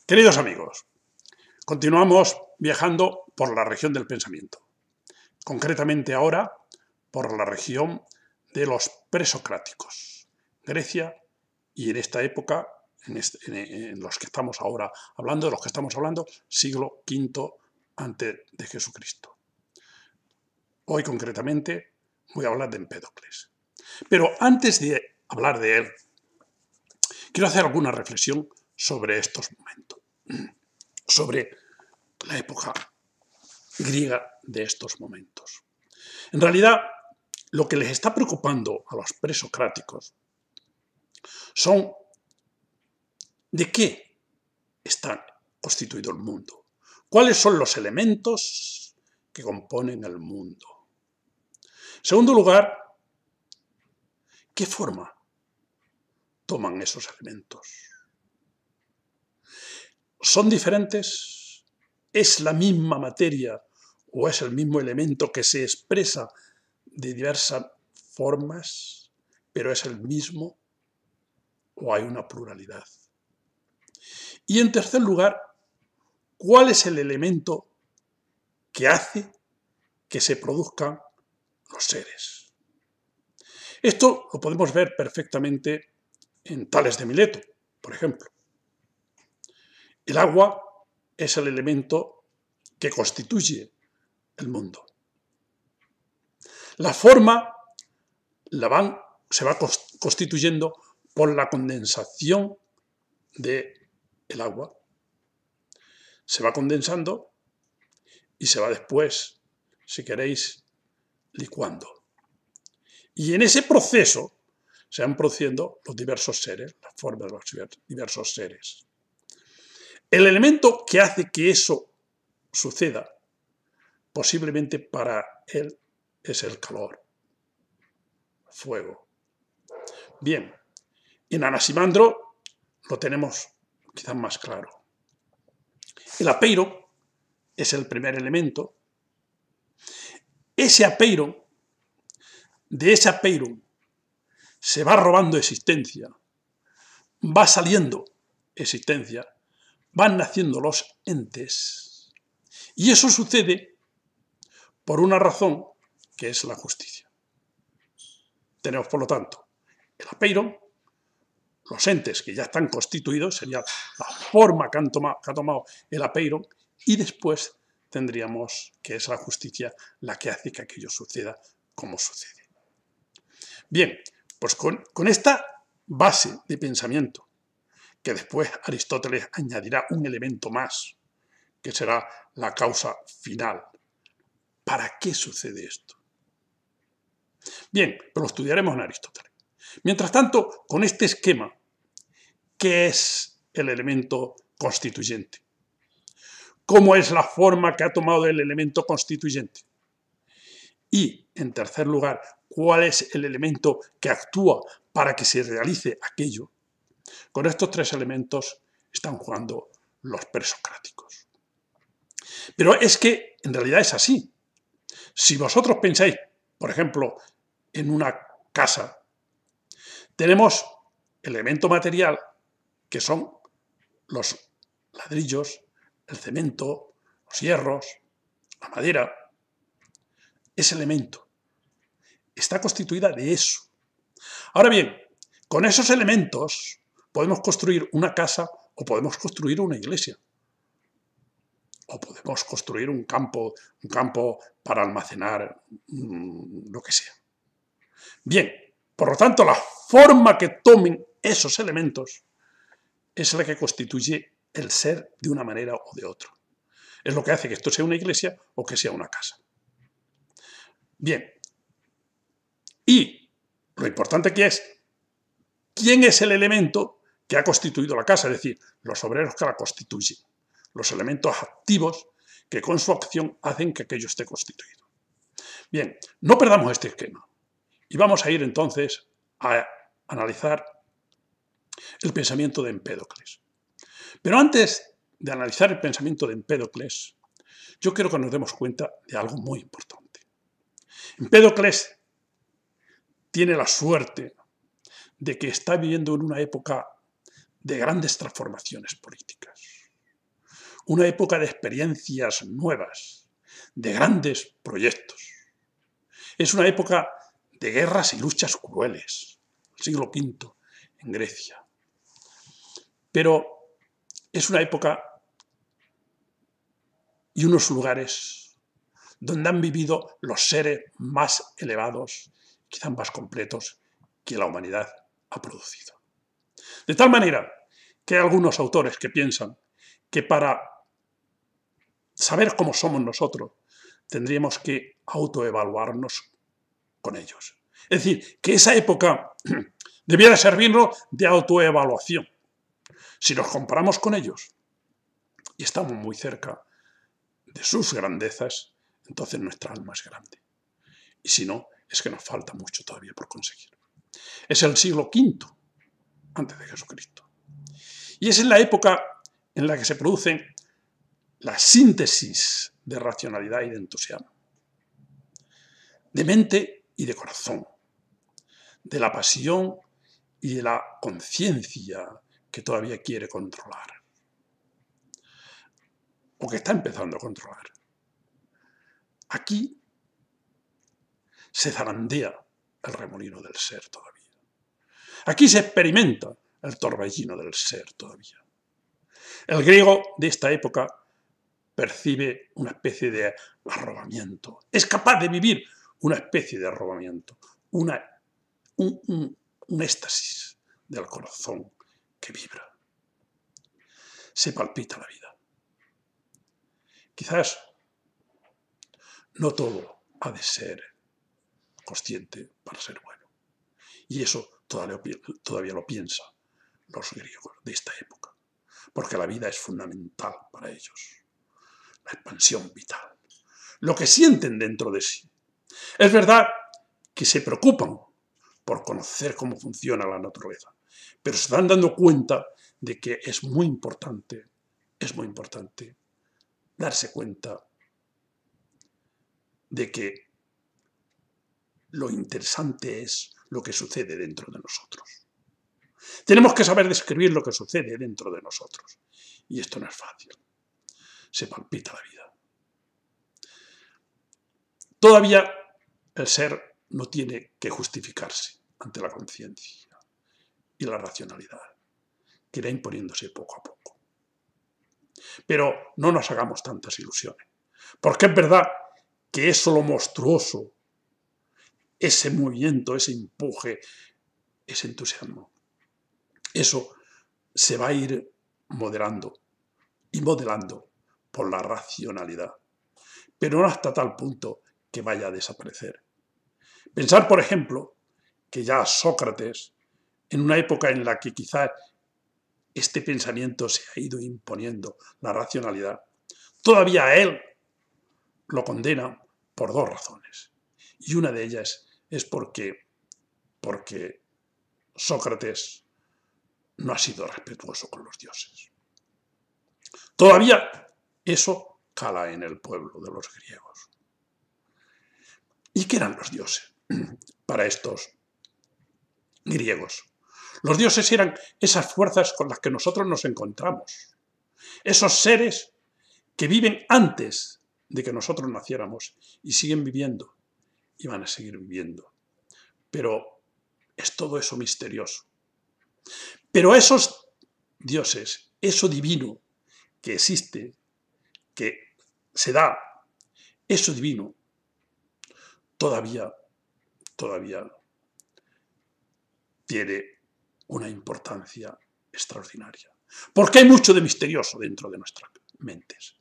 Queridos amigos, continuamos viajando por la región del pensamiento, concretamente ahora por la región de los presocráticos, Grecia, y en esta época, en los que estamos ahora hablando, siglo V antes de Jesucristo. Hoy concretamente voy a hablar de Empédocles. Pero antes de hablar de él, quiero hacer alguna reflexión sobre estos momentos, sobre la época griega de estos momentos. En realidad, lo que les está preocupando a los presocráticos son de qué está constituido el mundo, cuáles son los elementos que componen el mundo. En segundo lugar, ¿qué forma toman esos elementos? ¿Son diferentes? ¿Es la misma materia o es el mismo elemento que se expresa de diversas formas, pero es el mismo, o hay una pluralidad? Y en tercer lugar, ¿cuál es el elemento que hace que se produzcan los seres? Esto lo podemos ver perfectamente en Tales de Mileto, por ejemplo. El agua es el elemento que constituye el mundo. La forma se va constituyendo por la condensación del agua. Se va condensando y se va después, si queréis, licuando. Y en ese proceso se van produciendo los diversos seres, la forma de los diversos seres. El elemento que hace que eso suceda, posiblemente para él, es el calor, fuego. Bien, en Anaximandro lo tenemos quizás más claro. El apeiro es el primer elemento. Ese apeiro, de ese apeiro se va robando existencia, va saliendo existencia, van naciendo los entes, y eso sucede por una razón que es la justicia. Tenemos, por lo tanto, el apeiro, los entes que ya están constituidos, sería la forma que ha tomado el apeiro, y después tendríamos que es la justicia la que hace que aquello suceda como sucede. Bien, pues con esta base de pensamiento, que después Aristóteles añadirá un elemento más, que será la causa final. ¿Para qué sucede esto? Bien, pero lo estudiaremos en Aristóteles. Mientras tanto, con este esquema, ¿qué es el elemento constituyente? ¿Cómo es la forma que ha tomado el elemento constituyente? Y, en tercer lugar, ¿cuál es el elemento que actúa para que se realice aquello? Con estos tres elementos están jugando los presocráticos. Pero es que en realidad es así. Si vosotros pensáis, por ejemplo, en una casa, tenemos elemento material que son los ladrillos, el cemento, los hierros, la madera. Ese elemento está constituida de eso. Ahora bien, con esos elementos podemos construir una casa o podemos construir una iglesia. O podemos construir un campo para almacenar lo que sea. Bien, por lo tanto, la forma que tomen esos elementos es la que constituye el ser de una manera o de otra. Es lo que hace que esto sea una iglesia o que sea una casa. Bien, y lo importante aquí es quién es el elemento que ha constituido la casa, es decir, los obreros que la constituyen, los elementos activos que con su acción hacen que aquello esté constituido. Bien, no perdamos este esquema y vamos a ir entonces a analizar el pensamiento de Empédocles. Pero antes de analizar el pensamiento de Empédocles, yo quiero que nos demos cuenta de algo muy importante. Empédocles tiene la suerte de que está viviendo en una época de grandes transformaciones políticas. una época de experiencias nuevas, de grandes proyectos. Es una época de guerras y luchas crueles, el siglo V en Grecia. Pero es una época y unos lugares donde han vivido los seres más elevados, quizás más completos, que la humanidad ha producido. De tal manera que hay algunos autores que piensan que para saber cómo somos nosotros tendríamos que autoevaluarnos con ellos. Es decir, que esa época debiera servirnos de autoevaluación. Si nos comparamos con ellos y estamos muy cerca de sus grandezas, entonces nuestra alma es grande. Y si no, es que nos falta mucho todavía por conseguir. Es el siglo V antes de Jesucristo. Y es en la época en la que se producen la síntesis de racionalidad y de entusiasmo, de mente y de corazón, de la pasión y de la conciencia que todavía quiere controlar, o que está empezando a controlar. Aquí se zarandea el remolino del ser todavía. Aquí se experimenta el torbellino del ser todavía. El griego de esta época percibe una especie de arrobamiento. Es capaz de vivir una especie de arrobamiento, un éxtasis del corazón que vibra. Se palpita la vida. Quizás no todo ha de ser consciente para ser bueno. Y eso todavía lo piensan los griegos de esta época, porque la vida es fundamental para ellos. La expansión vital, lo que sienten dentro de sí. Es verdad que se preocupan por conocer cómo funciona la naturaleza, pero se están dando cuenta de que es muy importante darse cuenta de que lo interesante es lo que sucede dentro de nosotros. Tenemos que saber describir lo que sucede dentro de nosotros. Y esto no es fácil. Se palpita la vida. Todavía el ser no tiene que justificarse ante la conciencia y la racionalidad, que irá imponiéndose poco a poco. Pero no nos hagamos tantas ilusiones, porque es verdad que eso lo monstruoso, ese movimiento, ese empuje, ese entusiasmo, eso se va a ir moderando y modelando por la racionalidad, pero no hasta tal punto que vaya a desaparecer. Pensar, por ejemplo, que ya Sócrates, en una época en la que quizás este pensamiento se ha ido imponiendo, la racionalidad, todavía a él lo condena por dos razones. Y una de ellas es porque Sócrates no ha sido respetuoso con los dioses. Todavía eso cala en el pueblo de los griegos. ¿Y qué eran los dioses para estos griegos? Los dioses eran esas fuerzas con las que nosotros nos encontramos. Esos seres que viven antes de que nosotros naciéramos y siguen viviendo y van a seguir viviendo. Pero es todo eso misterioso. Pero esos dioses, eso divino que existe, que se da, eso divino, todavía tiene una importancia extraordinaria. Porque hay mucho de misterioso dentro de nuestras mentes.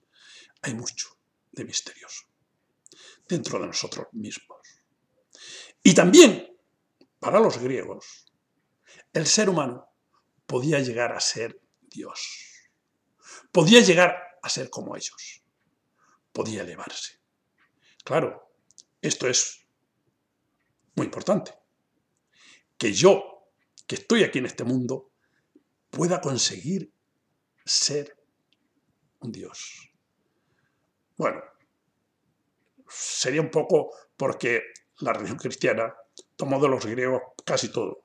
Hay mucho de misterioso dentro de nosotros mismos. Y también, para los griegos, el ser humano podía llegar a ser Dios. Podía llegar a ser como ellos. Podía elevarse. Claro, esto es muy importante. Que yo, que estoy aquí en este mundo, pueda conseguir ser un Dios. Bueno, sería un poco porque la religión cristiana tomó de los griegos casi todo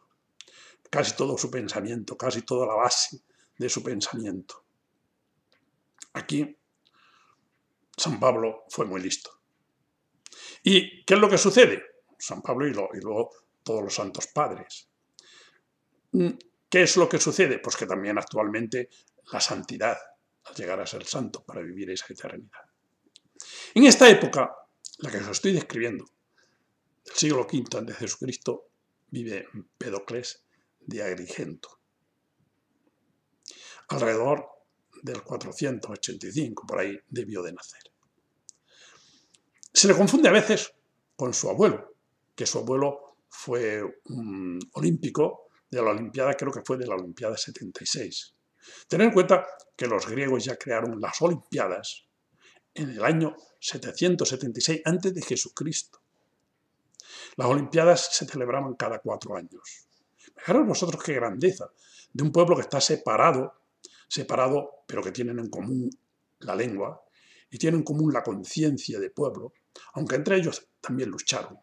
su pensamiento, casi toda la base de su pensamiento. Aquí San Pablo fue muy listo. ¿Y qué es lo que sucede? San Pablo y luego todos los santos padres. ¿Qué es lo que sucede? Pues que también actualmente la santidad, al llegar a ser santo para vivir esa eternidad. En esta época, la que os estoy describiendo, del siglo V antes de Jesucristo, vive Empédocles de Agrigento. Alrededor del 485, por ahí debió de nacer. Se le confunde a veces con su abuelo, que su abuelo fue un olímpico de la Olimpiada, creo que fue de la Olimpiada 76. Tened en cuenta que los griegos ya crearon las Olimpiadas en el año 776 antes de Jesucristo. Las Olimpiadas se celebraban cada 4 años. Fijaros vosotros qué grandeza de un pueblo que está separado, pero que tienen en común la lengua y tienen en común la conciencia de pueblo, aunque entre ellos también lucharon.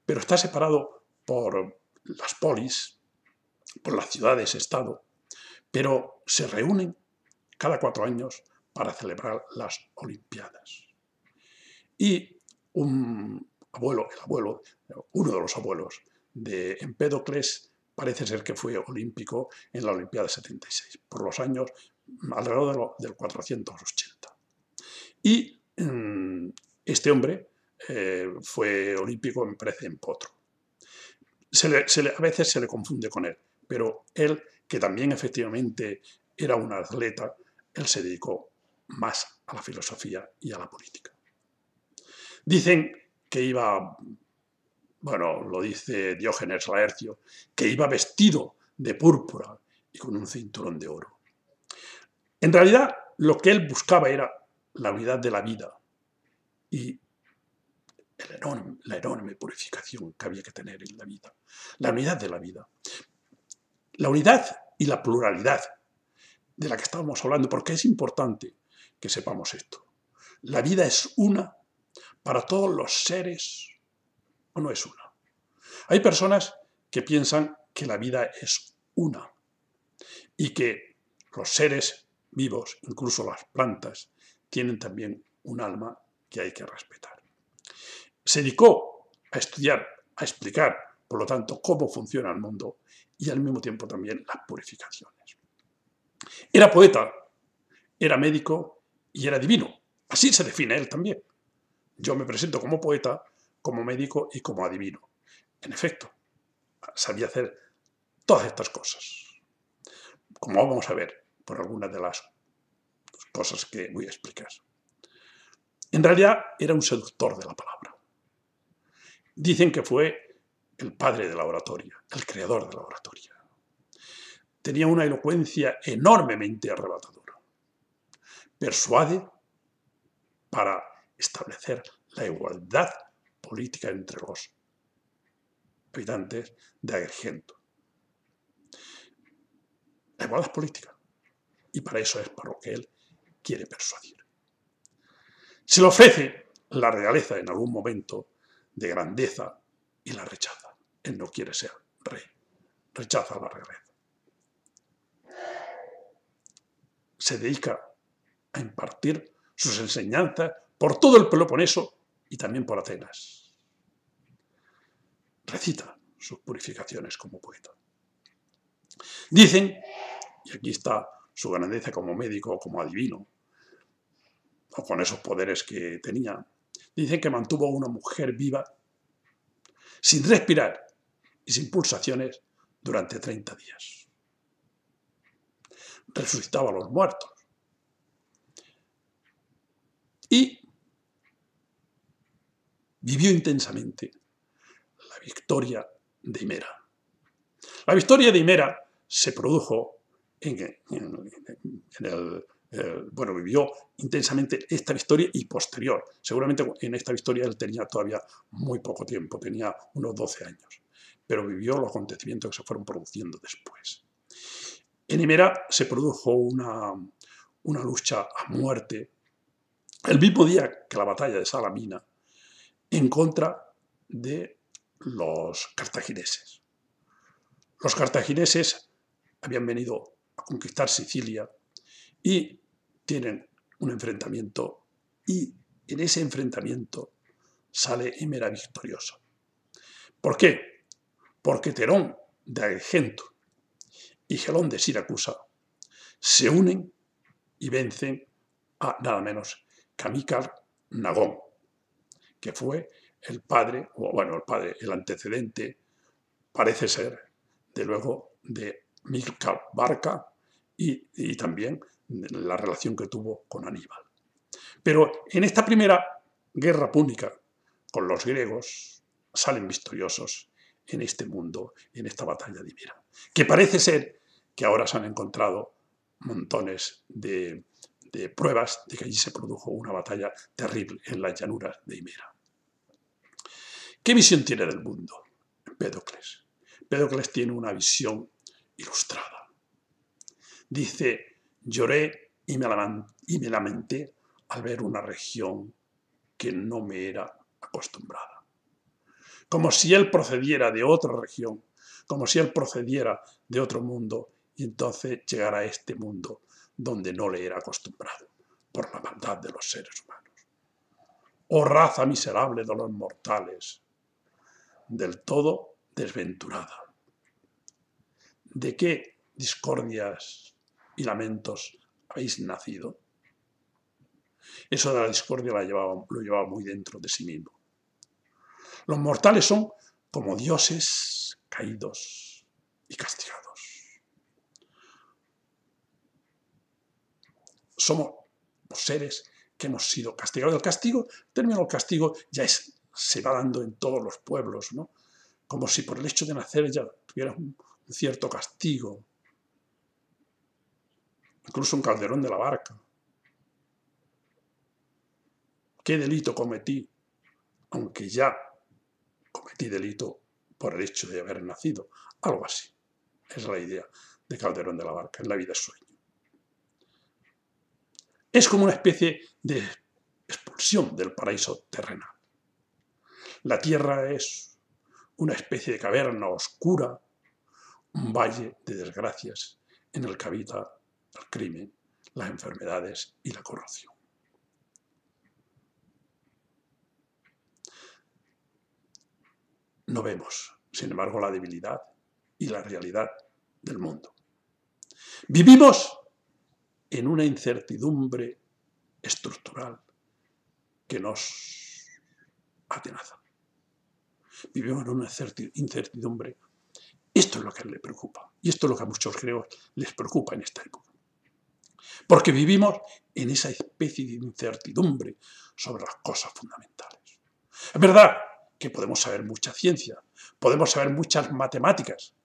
Pero está separado por las polis, por las ciudades-estado, pero se reúnen cada 4 años para celebrar las Olimpiadas. Y uno de los abuelos de Empédocles parece ser que fue olímpico en la Olimpiada 76, por los años alrededor del 480. Y este hombre fue olímpico, me parece, en potro. A veces se le confunde con él, pero él, que también efectivamente era un atleta, él se dedicó más a la filosofía y a la política. Dicen que iba, bueno, lo dice Diógenes Laercio, que iba vestido de púrpura y con un cinturón de oro. En realidad, lo que él buscaba era la unidad de la vida y la enorme purificación que había que tener en la vida. La unidad de la vida. La unidad y la pluralidad de la que estábamos hablando, porque es importante que sepamos esto. La vida es una para todos los seres o no es una. Hay personas que piensan que la vida es una y que los seres vivos, incluso las plantas, tienen también un alma que hay que respetar. Se dedicó a estudiar, a explicar, por lo tanto, cómo funciona el mundo y al mismo tiempo también las purificaciones. Era poeta, era médico y era divino. Así se define él también. Yo me presento como poeta, como médico y como adivino. En efecto, sabía hacer todas estas cosas. Como vamos a ver por algunas de las cosas que voy a explicar. En realidad era un seductor de la palabra. Dicen que fue el padre de la oratoria, el creador de la oratoria. Tenía una elocuencia enormemente arrebatadora. Persuade para establecer la igualdad política entre los habitantes de Agrigento. La igualdad política. Y para eso es para lo que él quiere persuadir. Se le ofrece la realeza en algún momento de grandeza y la rechaza. Él no quiere ser rey, rechaza la realeza. Se dedica a impartir sus enseñanzas por todo el Peloponeso y también por Atenas. Recita sus purificaciones como poeta. Dicen, y aquí está su grandeza como médico o como adivino, o con esos poderes que tenía, dicen que mantuvo a una mujer viva sin respirar y sin pulsaciones durante 30 días. Resucitaba a los muertos. Y vivió intensamente la victoria de Himera. La victoria de Himera se produjo vivió intensamente esta victoria y posterior. Seguramente en esta victoria él tenía todavía muy poco tiempo, tenía unos 12 años, pero vivió los acontecimientos que se fueron produciendo después. En Himera se produjo una lucha a muerte el mismo día que la batalla de Salamina en contra de los cartagineses. Los cartagineses habían venido a conquistar Sicilia y tienen un enfrentamiento y en ese enfrentamiento sale Himera victoriosa. ¿Por qué? Porque Terón de Agrigento y Gelón de Siracusa se unen y vencen a nada menos que a Amílcar Nagón, que fue el padre, el antecedente, parece ser, de luego de Amílcar Barca y también la relación que tuvo con Aníbal. Pero en esta primera guerra púnica con los griegos salen victoriosos en este mundo, en esta batalla de Himera, que parece ser que ahora se han encontrado montones de pruebas de que allí se produjo una batalla terrible en las llanuras de Himera. ¿Qué visión tiene del mundo Empédocles? Empédocles tiene una visión ilustrada. Dice, lloré y me lamenté al ver una región que no me era acostumbrada. Como si él procediera de otra región, como si él procediera de otro mundo, y entonces llegara a este mundo donde no le era acostumbrado por la maldad de los seres humanos. Oh raza miserable de los mortales, del todo desventurada. ¿De qué discordias y lamentos habéis nacido? Eso de la discordia lo llevaba muy dentro de sí mismo. Los mortales son como dioses caídos y castigados. Somos los seres que hemos sido castigados. El término del castigo ya se va dando en todos los pueblos, ¿no? Como si por el hecho de nacer ya tuvieras un cierto castigo. Incluso un Calderón de la Barca. ¿Qué delito cometí? Aunque ya cometí delito por el hecho de haber nacido. Algo así. Es la idea de Calderón de la Barca, en La vida es sueño. Es como una especie de expulsión del paraíso terrenal. La tierra es una especie de caverna oscura, un valle de desgracias en el que habita el crimen, las enfermedades y la corrupción. No vemos, sin embargo, la debilidad y la realidad del mundo. Vivimos en una incertidumbre estructural que nos atenaza. Vivimos en una incertidumbre. Esto es lo que a él le preocupa. Y esto es lo que a muchos griegos les preocupa en esta época. Porque vivimos en esa especie de incertidumbre sobre las cosas fundamentales. Es verdad que podemos saber mucha ciencia, podemos saber muchas matemáticas,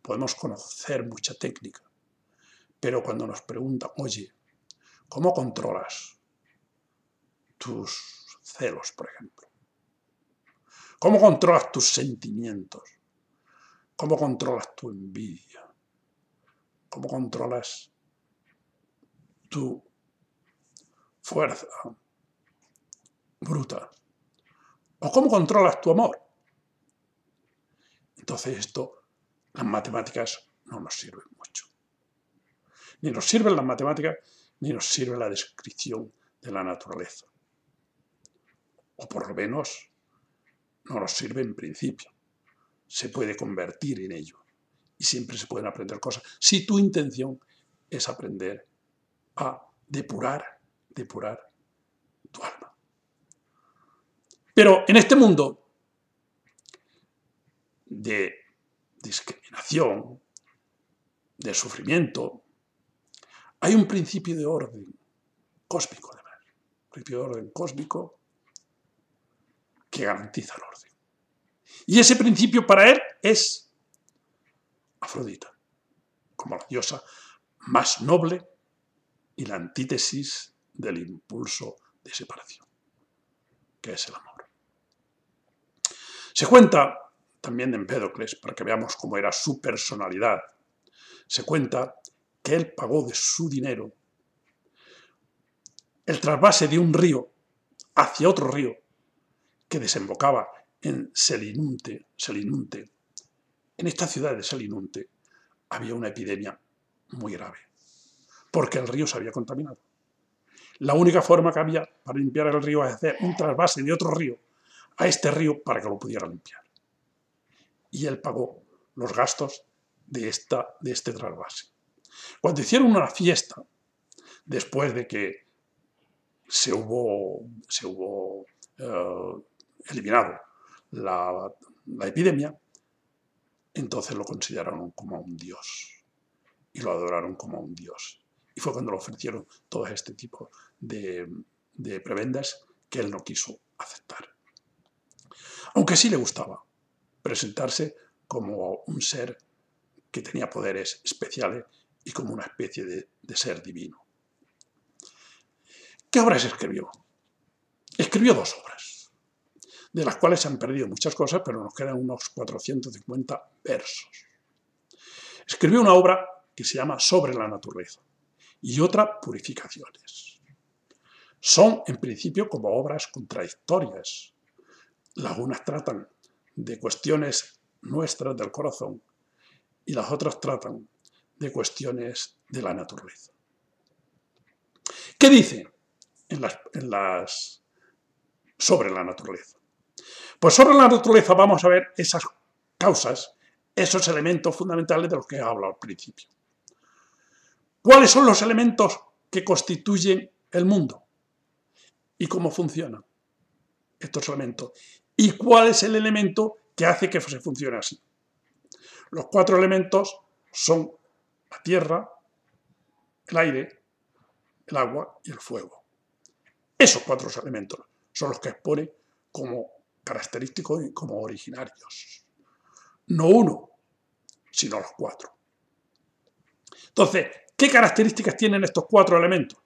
podemos conocer mucha técnica, pero cuando nos preguntan, oye, ¿cómo controlas tus celos, por ejemplo? ¿Cómo controlas tus sentimientos? ¿Cómo controlas tu envidia? ¿Cómo controlas tu fuerza bruta? ¿O cómo controlas tu amor? Entonces las matemáticas no nos sirven mucho. Ni nos sirven las matemáticas, ni nos sirve la descripción de la naturaleza. O por lo menos no nos sirve en principio. Se puede convertir en ello. Y siempre se pueden aprender cosas. Si tu intención es aprender a depurar tu alma. Pero en este mundo de discriminación, de sufrimiento, hay un principio de orden cósmico, además. Un principio de orden cósmico que garantiza el orden. Y ese principio para él es Afrodita, como la diosa más noble y la antítesis del impulso de separación, que es el amor. Se cuenta también de Empédocles, para que veamos cómo era su personalidad, se cuenta que él pagó de su dinero el trasvase de un río hacia otro río que desembocaba en Selinunte. En esta ciudad de Selinunte había una epidemia muy grave, porque el río se había contaminado. La única forma que había para limpiar el río es hacer un trasvase de otro río a este río para que lo pudiera limpiar. Y él pagó los gastos de este trasvase. Cuando hicieron una fiesta, después de que se hubo eliminado la epidemia, entonces lo consideraron como a un dios y lo adoraron como a un dios. Y fue cuando le ofrecieron todo este tipo de prebendas que él no quiso aceptar. Aunque sí le gustaba presentarse como un ser que tenía poderes especiales y como una especie de ser divino. ¿Qué obras escribió? Escribió 2 obras, de las cuales se han perdido muchas cosas, pero nos quedan unos 450 versos. Escribió una obra que se llama Sobre la naturaleza y otra Purificaciones. Son, en principio, como obras contradictorias. Las unas tratan de cuestiones nuestras del corazón y las otras tratan de cuestiones de la naturaleza. ¿Qué dice sobre la naturaleza? Pues sobre la naturaleza vamos a ver esas causas, esos elementos fundamentales de los que he hablado al principio. ¿Cuáles son los elementos que constituyen el mundo? ¿Y cómo funcionan estos elementos? ¿Y cuál es el elemento que hace que se funcione así? Los 4 elementos son la tierra, el aire, el agua y el fuego. Esos 4 elementos son los que expone como característicos y como originarios. No uno, sino los 4. Entonces, ¿qué características tienen estos 4 elementos?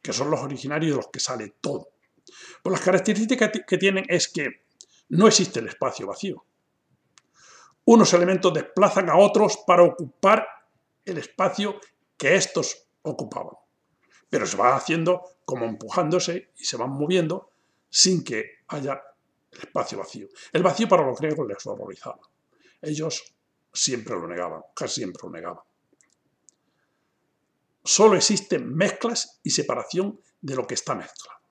Que son los originarios de los que sale todo. Pues las características que tienen es que no existe el espacio vacío. Unos elementos desplazan a otros para ocupar el espacio que estos ocupaban. Pero se van haciendo como empujándose y se van moviendo sin que haya el espacio vacío. El vacío para los griegos les horrorizaba. Ellos siempre lo negaban, casi siempre lo negaban. Solo existen mezclas y separación de lo que está mezclado.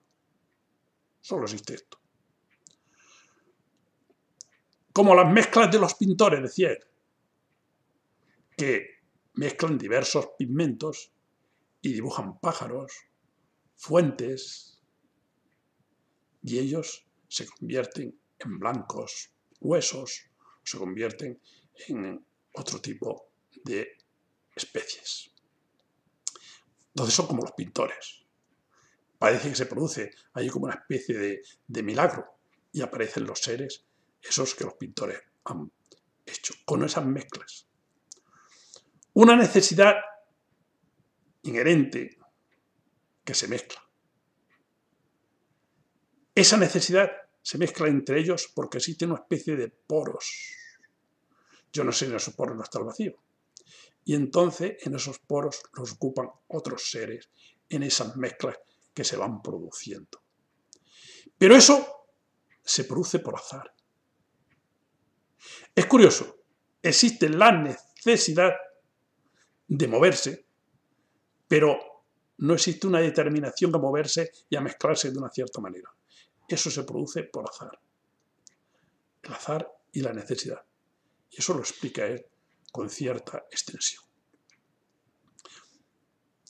Solo existe esto. Como las mezclas de los pintores, decía él, que mezclan diversos pigmentos y dibujan pájaros, fuentes, y ellos se convierten en blancos, huesos, se convierten en otro tipo de especies. Entonces son como los pintores. Parece que se produce ahí como una especie de milagro y aparecen los seres, esos que los pintores han hecho, con esas mezclas. Una necesidad inherente que se mezcla. Esa necesidad se mezcla entre ellos porque existe una especie de poros. Yo no sé, en esos poros no está el vacío. Y entonces en esos poros los ocupan otros seres en esas mezclas que se van produciendo. Pero eso se produce por azar. Es curioso, existe la necesidad de moverse, pero no existe una determinación a moverse y a mezclarse de una cierta manera. Eso se produce por azar. El azar y la necesidad. Y eso lo explica él con cierta extensión.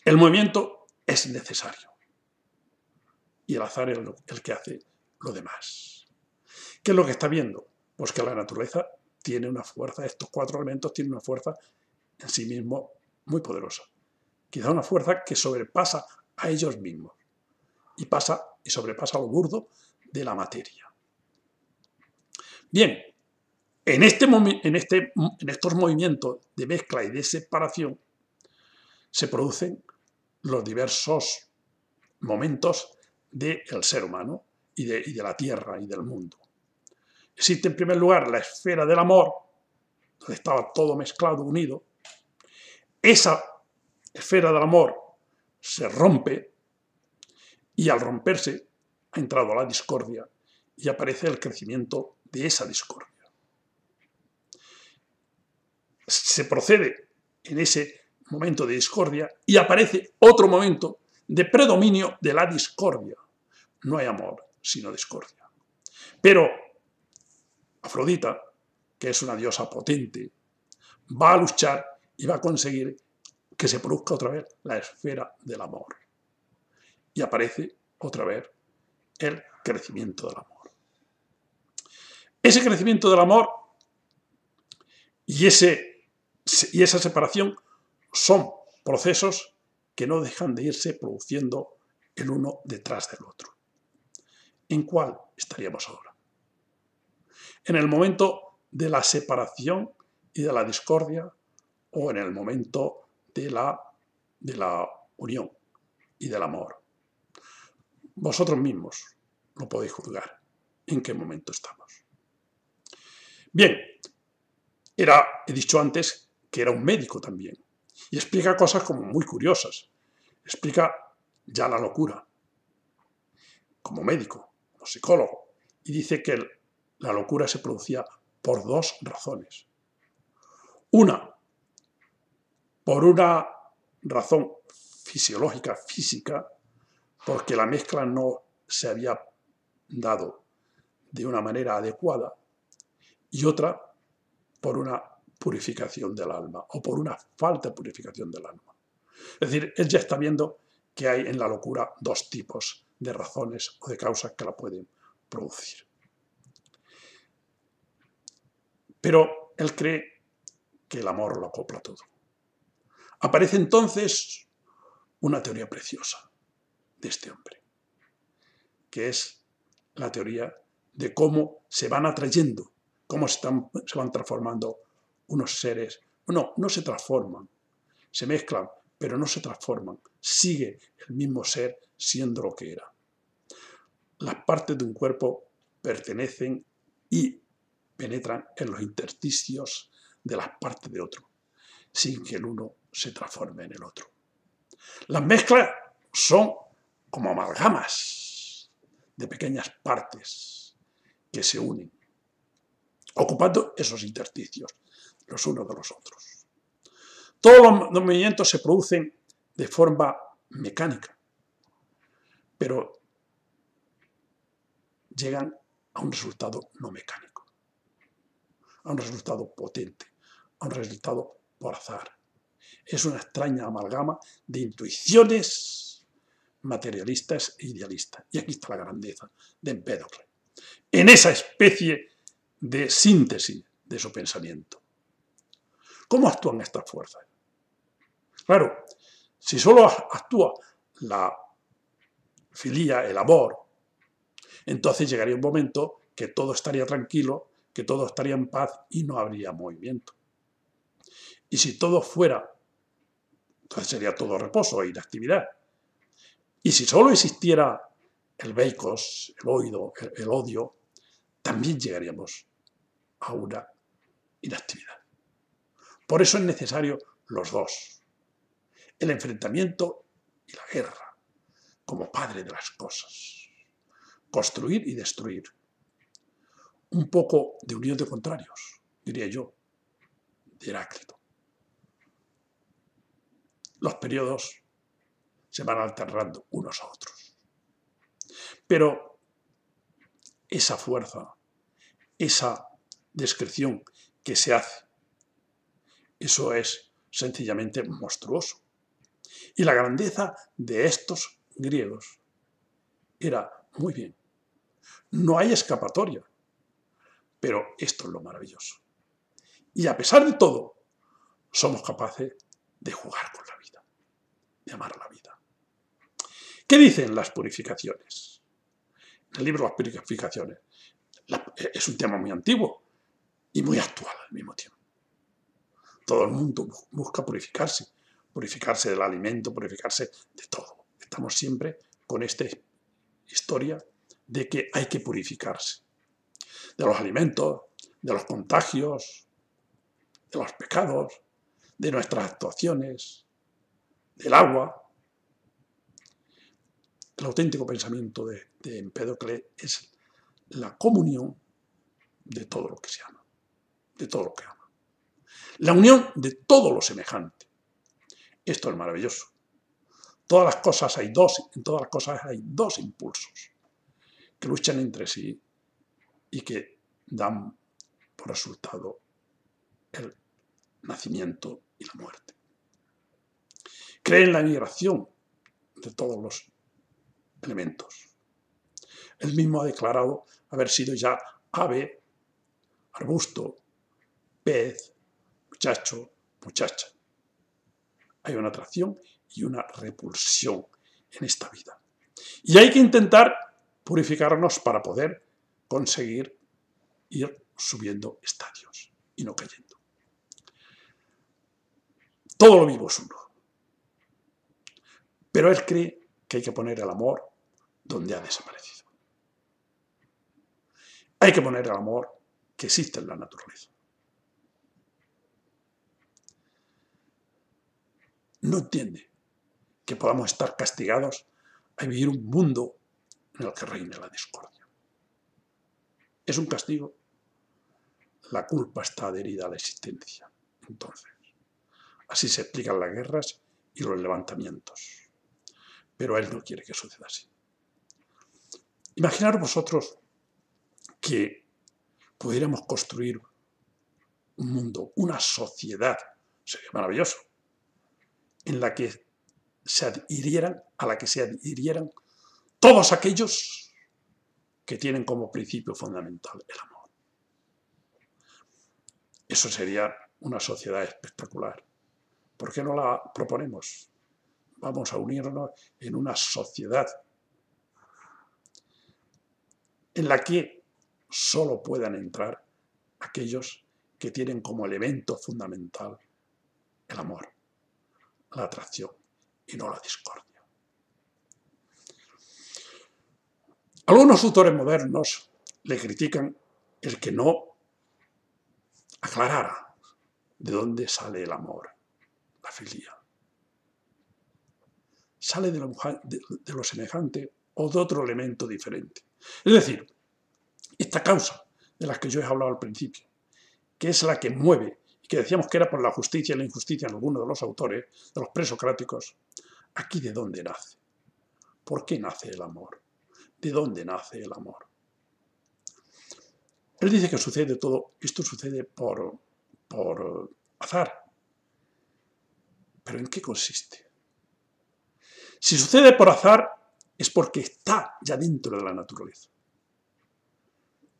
El movimiento es necesario. Y el azar es el que hace lo demás. ¿Qué es lo que está viendo? Pues que la naturaleza tiene una fuerza, estos 4 elementos tienen una fuerza en sí mismo muy poderosa. Quizá una fuerza que sobrepasa a ellos mismos y sobrepasa lo burdo de la materia. Bien, en estos movimientos de mezcla y de separación se producen los diversos momentos del ser humano y de la tierra y del mundo. Existe en primer lugar la esfera del amor, donde estaba todo mezclado, unido. Esa esfera del amor se rompe y al romperse ha entrado la discordia y aparece el crecimiento de esa discordia. Se procede en ese momento de discordia y aparece otro momento de predominio de la discordia. No hay amor sino discordia. Pero Afrodita, que es una diosa potente, va a luchar y va a conseguir que se produzca otra vez la esfera del amor. Y aparece otra vez el crecimiento del amor. Ese crecimiento del amor y esa separación son procesos que no dejan de irse produciendo el uno detrás del otro. ¿En cuál estaríamos ahora? ¿En el momento de la separación y de la discordia o en el momento de la unión y del amor? Vosotros mismos lo podéis juzgar. ¿En qué momento estamos? Bien, he dicho antes que era un médico también. Y explica cosas como muy curiosas. Explica ya la locura como médico, como psicólogo. Y dice que la locura se producía por dos razones. Una, por una razón fisiológica, física, porque la mezcla no se había dado de una manera adecuada, y otra por una purificación del alma o por una falta de purificación del alma. Es decir, él ya está viendo que hay en la locura dos tipos de razones o de causas que la pueden producir. Pero él cree que el amor lo acopla todo. Aparece entonces una teoría preciosa de este hombre, que es la teoría de cómo se van atrayendo, cómo se van transformando unos seres. No se transforman, se mezclan, pero no se transforman. Sigue el mismo ser siendo lo que era. Las partes de un cuerpo pertenecen y penetran en los intersticios de las partes de otro, sin que el uno se transforme en el otro. Las mezclas son como amalgamas de pequeñas partes que se unen, ocupando esos intersticios los unos de los otros. Todos los movimientos se producen de forma mecánica, pero llegan a un resultado no mecánico, a un resultado potente, a un resultado por azar. Es una extraña amalgama de intuiciones materialistas e idealistas. Y aquí está la grandeza de Empédocle, en esa especie de síntesis de su pensamiento. ¿Cómo actúan estas fuerzas? Claro, si solo actúa la filía, el amor, entonces llegaría un momento que todo estaría tranquilo, que todo estaría en paz y no habría movimiento. Y si todo fuera, entonces sería todo reposo e inactividad. Y si solo existiera el veikos, el odio, también llegaríamos a una inactividad. Por eso es necesario los dos. El enfrentamiento y la guerra, como padre de las cosas. Construir y destruir. Un poco de unión de contrarios, diría yo, de Heráclito. Los periodos se van alternando unos a otros. Pero esa fuerza, esa descripción que se hace, eso es sencillamente monstruoso. Y la grandeza de estos griegos era, muy bien, no hay escapatoria, pero esto es lo maravilloso. Y a pesar de todo, somos capaces de jugar con la vida, de amar a la vida. ¿Qué dicen las purificaciones? En el libro Las purificaciones. Es un tema muy antiguo y muy actual al mismo tiempo. Todo el mundo busca purificarse del alimento, purificarse de todo. Estamos siempre con esta historia de que hay que purificarse. De los alimentos, de los contagios, de los pecados, de nuestras actuaciones, del agua. El auténtico pensamiento de Empédocle es la comunión de todo lo que se ama, de todo lo que ama. La unión de todo lo semejante. Esto es maravilloso. todas las cosas hay dos, en todas las cosas hay dos impulsos que luchan entre sí y que dan por resultado el nacimiento y la muerte. Cree en la migración de todos los elementos. Él mismo ha declarado haber sido ya ave, arbusto, pez, muchacho, muchacha. Hay una atracción y una repulsión en esta vida. Y hay que intentar purificarnos para poder conseguir ir subiendo estadios y no cayendo. Todo lo vivo es uno. Pero él cree que hay que poner el amor donde ha desaparecido. Hay que poner el amor que existe en la naturaleza. No entiende que podamos estar castigados a vivir un mundo en el que reine la discordia. Es un castigo. La culpa está adherida a la existencia. Entonces, así se explican las guerras y los levantamientos. Pero él no quiere que suceda así. Imaginaros vosotros que pudiéramos construir un mundo, una sociedad, sería maravilloso, en la que se adhirieran, a la que se adhirieran todos aquellos que tienen como principio fundamental el amor. Eso sería una sociedad espectacular. ¿Por qué no la proponemos? Vamos a unirnos en una sociedad en la que solo puedan entrar aquellos que tienen como elemento fundamental el amor, la atracción y no la discordia. Algunos autores modernos le critican el que no aclarara de dónde sale el amor, la filia. ¿Sale de lo semejante o de otro elemento diferente? Es decir, esta causa de la que yo he hablado al principio, que es la que mueve, y que decíamos que era por la justicia y la injusticia en algunos de los autores, de los presocráticos, ¿aquí de dónde nace? ¿Por qué nace el amor? ¿De dónde nace el amor? Él dice que sucede todo, esto sucede por azar. ¿Pero en qué consiste? Si sucede por azar, es porque está ya dentro de la naturaleza.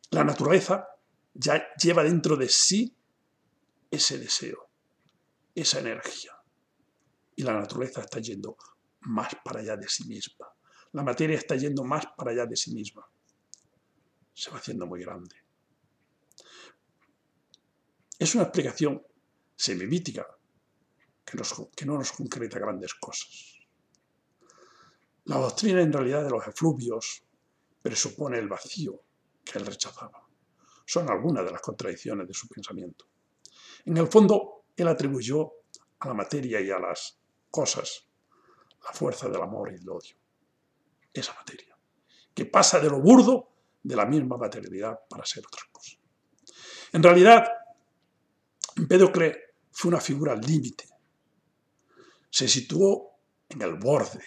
La naturaleza ya lleva dentro de sí ese deseo, esa energía. Y la naturaleza está yendo más para allá de sí misma. La materia está yendo más para allá de sí misma. Se va haciendo muy grande. Es una explicación semimítica que no nos concreta grandes cosas. La doctrina en realidad de los efluvios presupone el vacío que él rechazaba. Son algunas de las contradicciones de su pensamiento. En el fondo, él atribuyó a la materia y a las cosas la fuerza del amor y del odio. Esa materia, que pasa de lo burdo de la misma materialidad para ser otra cosa. En realidad, Empédocle fue una figura límite. Se situó en el borde,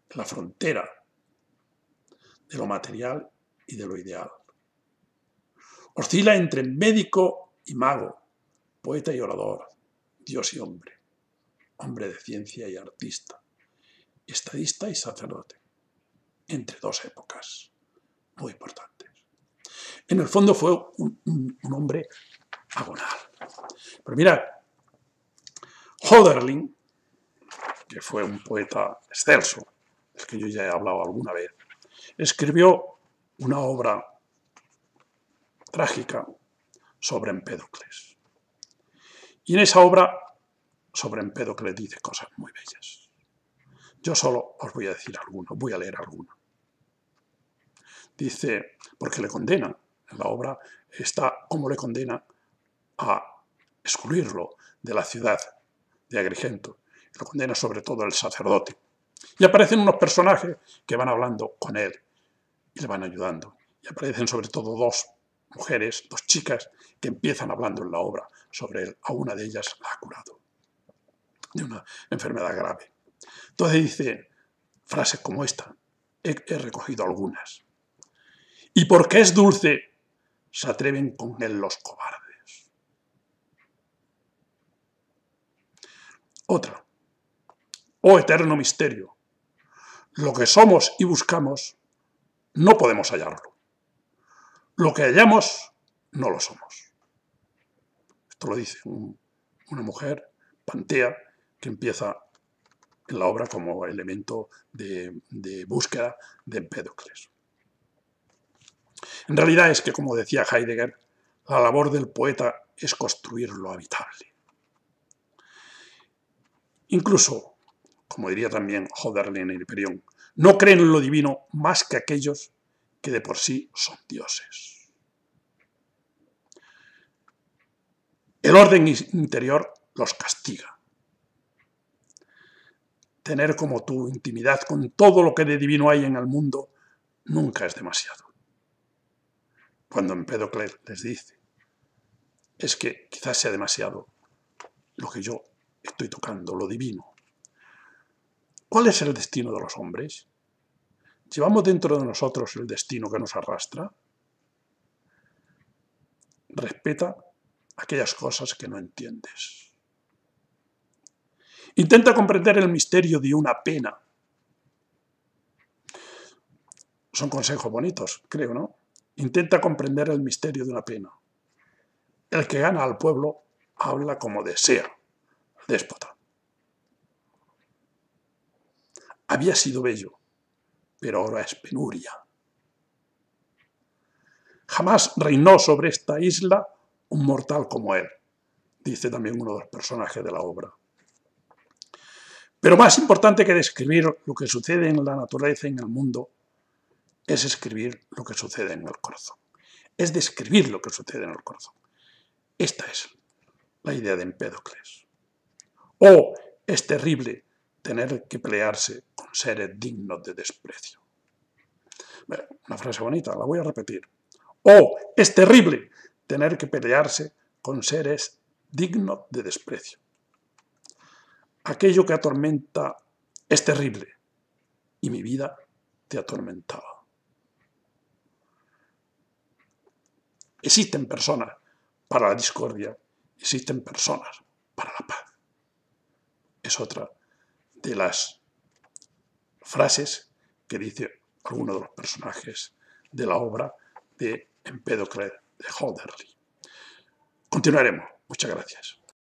en la frontera de lo material y de lo ideal. Oscila entre médico y mago, poeta y orador, Dios y hombre, hombre de ciencia y artista, estadista y sacerdote, entre dos épocas muy importantes. En el fondo fue un hombre agonal. Pero mirad, Hölderlin, que fue un poeta excelso, del que yo ya he hablado alguna vez, escribió una obra trágica sobre Empédocles. Y en esa obra sobre Empédocles dice cosas muy bellas. Yo solo os voy a decir alguno, voy a leer alguno. Dice, porque le condenan, en la obra está cómo le condenan a excluirlo de la ciudad de Agrigento. Lo condena sobre todo el sacerdote. Y aparecen unos personajes que van hablando con él y le van ayudando. Y aparecen sobre todo dos mujeres, dos chicas, que empiezan hablando en la obra sobre él. A una de ellas la ha curado de una enfermedad grave. Entonces dice frases como esta, he recogido algunas. Y porque es dulce, se atreven con él los cobardes. Otra. Oh eterno misterio, lo que somos y buscamos, no podemos hallarlo. Lo que hallamos, no lo somos. Esto lo dice una mujer, Pantea, que empieza en la obra como elemento de búsqueda de Empédocles. En realidad es que, como decía Heidegger, la labor del poeta es construir lo habitable. Incluso, como diría también Hölderlin en Hiperión, no creen en lo divino más que aquellos que de por sí son dioses. El orden interior los castiga. Tener como tú intimidad con todo lo que de divino hay en el mundo nunca es demasiado. Cuando Empédocles les dice, es que quizás sea demasiado lo que yo estoy tocando, lo divino. ¿Cuál es el destino de los hombres? ¿Llevamos dentro de nosotros el destino que nos arrastra? Respeta aquellas cosas que no entiendes. Intenta comprender el misterio de una pena. Son consejos bonitos, creo, ¿no? Intenta comprender el misterio de una pena. El que gana al pueblo habla como desea, déspota. Había sido bello, pero ahora es penuria. Jamás reinó sobre esta isla un mortal como él, dice también uno de los personajes de la obra. Pero más importante que describir lo que sucede en la naturaleza y en el mundo es escribir lo que sucede en el corazón. Es describir lo que sucede en el corazón. Esta es la idea de Empédocles. Oh, es terrible tener que pelearse con seres dignos de desprecio. Una frase bonita, la voy a repetir. Oh, es terrible tener que pelearse con seres dignos de desprecio. Aquello que atormenta es terrible y mi vida te atormentaba. Existen personas para la discordia, existen personas para la paz. Es otra de las frases que dice alguno de los personajes de la obra de Empédocles de Hölderlin. Continuaremos. Muchas gracias.